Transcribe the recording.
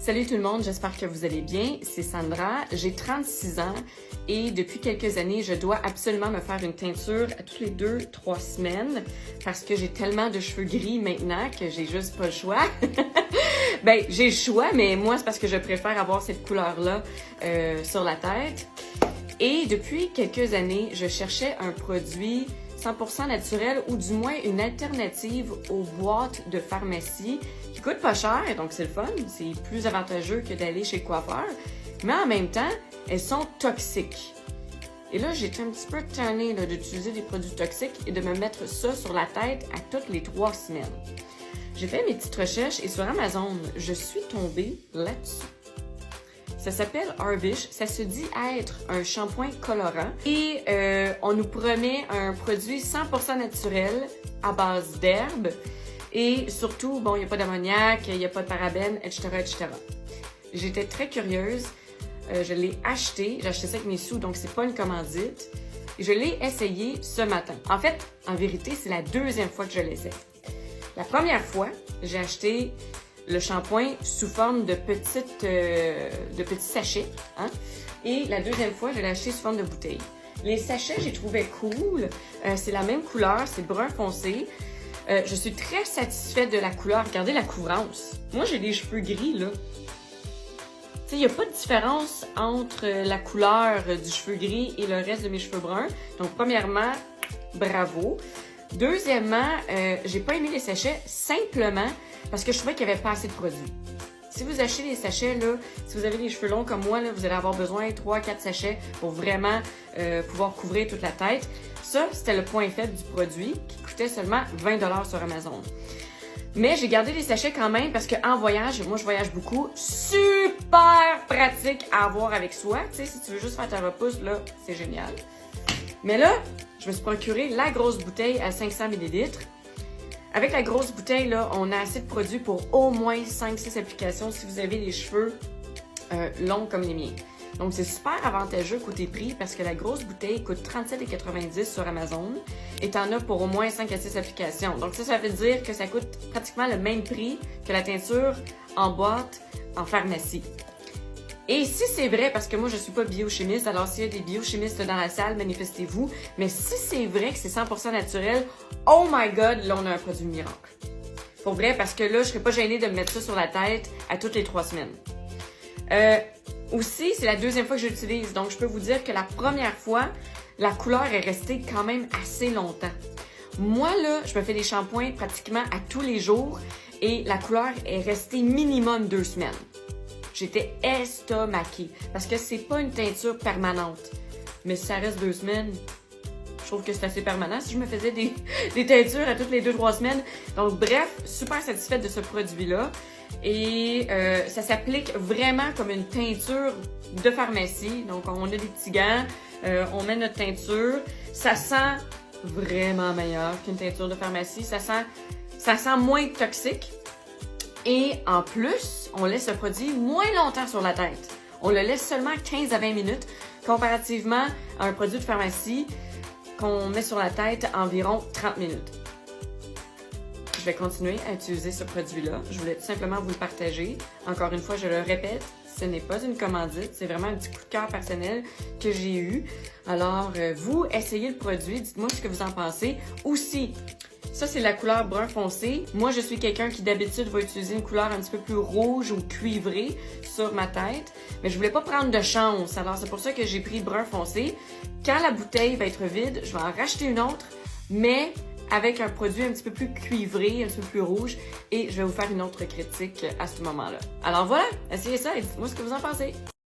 Salut tout le monde, j'espère que vous allez bien. C'est Sandra, j'ai 36 ans et depuis quelques années, je dois absolument me faire une teinture à toutes les 2-3 semaines parce que j'ai tellement de cheveux gris maintenant que j'ai juste pas le choix. Ben, j'ai le choix, mais moi, c'est parce que je préfère avoir cette couleur-là sur la tête. Et depuis quelques années, je cherchais un produit 100% naturel ou du moins une alternative aux boîtes de pharmacie qui coûte pas cher, donc c'est le fun, c'est plus avantageux que d'aller chez le coiffeur, mais en même temps, elles sont toxiques. Et là, j'étais un petit peu tannée d'utiliser des produits toxiques et de me mettre ça sur la tête à toutes les 3 semaines. J'ai fait mes petites recherches et sur Amazon, je suis tombée là-dessus. Ça s'appelle Arbish, ça se dit être un shampoing colorant et on nous promet un produit 100% naturel à base d'herbes et surtout, bon, il n'y a pas d'ammoniac, il n'y a pas de parabènes, etc., etc. J'étais très curieuse, je l'ai acheté, j'ai acheté ça avec mes sous, donc c'est pas une commandite. Et je l'ai essayé ce matin. En fait, en vérité, c'est la deuxième fois que je l'essaie. La première fois, j'ai acheté le shampoing sous forme de petits sachets. Hein? Et la deuxième fois, je l'ai acheté sous forme de bouteille. Les sachets, j'ai trouvé cool. C'est la même couleur, c'est brun foncé. Je suis très satisfaite de la couleur. Regardez la couvrance. Moi, j'ai des cheveux gris, là. Tu sais, il n'y a pas de différence entre la couleur du cheveu gris et le reste de mes cheveux bruns. Donc, premièrement, bravo. Deuxièmement, j'ai pas aimé les sachets simplement parce que je trouvais qu'il n'y avait pas assez de produits. Si vous achetez les sachets, là, si vous avez des cheveux longs comme moi, là, vous allez avoir besoin de 3-4 sachets pour vraiment pouvoir couvrir toute la tête. Ça, c'était le point faible du produit qui coûtait seulement 20$ sur Amazon. Mais j'ai gardé les sachets quand même parce qu'en voyage, moi je voyage beaucoup, super pratique à avoir avec soi. Tu sais, si tu veux juste faire ta repousse, là, c'est génial. Mais là, je me suis procuré la grosse bouteille à 500 ml. Avec la grosse bouteille, là, on a assez de produits pour au moins 5-6 applications si vous avez les cheveux longs comme les miens. Donc, c'est super avantageux côté prix parce que la grosse bouteille coûte 37,90$ sur Amazon et t'en as pour au moins 5 à 6 applications. Donc, ça veut dire que ça coûte pratiquement le même prix que la teinture en boîte en pharmacie. Et si c'est vrai, parce que moi je suis pas biochimiste, alors s'il y a des biochimistes dans la salle, manifestez-vous, mais si c'est vrai que c'est 100% naturel, oh my god, là on a un produit miracle. Pour vrai, parce que là je serais pas gênée de me mettre ça sur la tête à toutes les 3 semaines. Aussi, c'est la deuxième fois que je l'utilise, donc je peux vous dire que la première fois, la couleur est restée quand même assez longtemps. Moi là, je me fais des shampoings pratiquement à tous les jours et la couleur est restée minimum 2 semaines. J'étais estomaquée parce que c'est pas une teinture permanente. Mais si ça reste 2 semaines, je trouve que c'est assez permanent si je me faisais des teintures à toutes les 2-3 semaines. Donc bref, super satisfaite de ce produit-là. Et ça s'applique vraiment comme une teinture de pharmacie. Donc on a des petits gants, on met notre teinture. Ça sent vraiment meilleur qu'une teinture de pharmacie. Ça sent moins toxique. Et en plus, on laisse le produit moins longtemps sur la tête. On le laisse seulement 15 à 20 minutes, comparativement à un produit de pharmacie qu'on met sur la tête environ 30 minutes. Je vais continuer à utiliser ce produit-là. Je voulais tout simplement vous le partager. Encore une fois, je le répète, ce n'est pas une commandite, c'est vraiment un petit coup de cœur personnel que j'ai eu. Alors, vous, essayez le produit, dites-moi ce que vous en pensez. Aussi, ça, c'est la couleur brun foncé. Moi, je suis quelqu'un qui, d'habitude, va utiliser une couleur un petit peu plus rouge ou cuivrée sur ma tête. Mais je voulais pas prendre de chance. Alors, c'est pour ça que j'ai pris brun foncé. Quand la bouteille va être vide, je vais en racheter une autre, mais avec un produit un petit peu plus cuivré, un petit peu plus rouge. Et je vais vous faire une autre critique à ce moment-là. Alors voilà, essayez ça et dites-moi ce que vous en pensez.